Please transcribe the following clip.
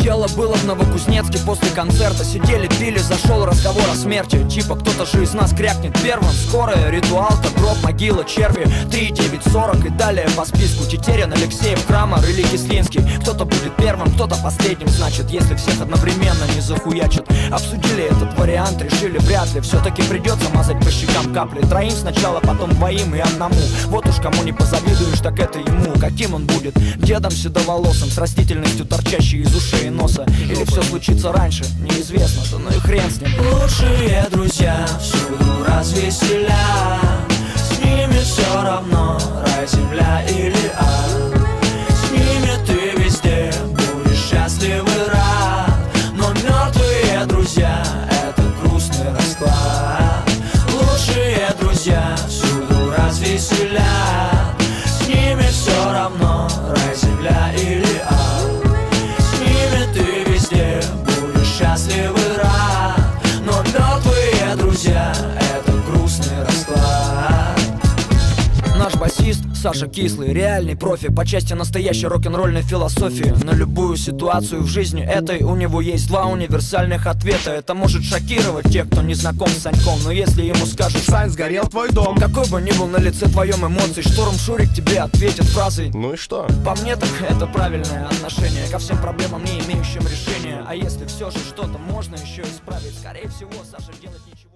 Дело было в Новокузнецке после концерта. Сидели, пили, зашел разговор о смерти. Типа кто-то же из нас крякнет первым. Скорая, ритуалка, гроб, могила, черви. 3, 9, 40 и далее по списку. Тетерин, Алексеев, Крамер или Кислинский. Кто-то будет первым, кто-то последним. Значит, если всех одновременно не захуячат. Обсудили этот вариант, решили вряд ли. Все-таки придется мазать по щекам капли. Троим сначала, потом двоим и одному. Вот уж кому не позавидуешь, так это ему. Каким он будет? Дедом седоволосым, с растительностью, торчащей из ушей и носа. Или все случится раньше, неизвестно. Да ну и хрен с ним. Лучшие друзья всюду развеселят. С ними все равно, рай, земля или ад. С ними ты везде будешь счастлив и рад. Но мертвые друзья — это грустный расклад. Лучшие друзья всюду развеселят. С ними все равно, рай, земля или ад. С ними ты везде будешь счастлив и рад. Но мертвые друзья — это грустный расклад. Наш басист Саша Кислый, реальный профи по части настоящей рок-н-ролльной философии. На любую ситуацию в жизни этой у него есть два универсальных ответа. Это может шокировать тех, кто не знаком с Саньком. Но если ему скажешь: Сань, сгорел твой дом, какой бы ни был на лице твоем эмоций, Шторм Шурик тебе ответит фразой: ну и что? по мне так это правильное отношение ко всем проблемам, не имеющим решения. А если все же что-то можно еще исправить, скорее всего, Саша делать ничего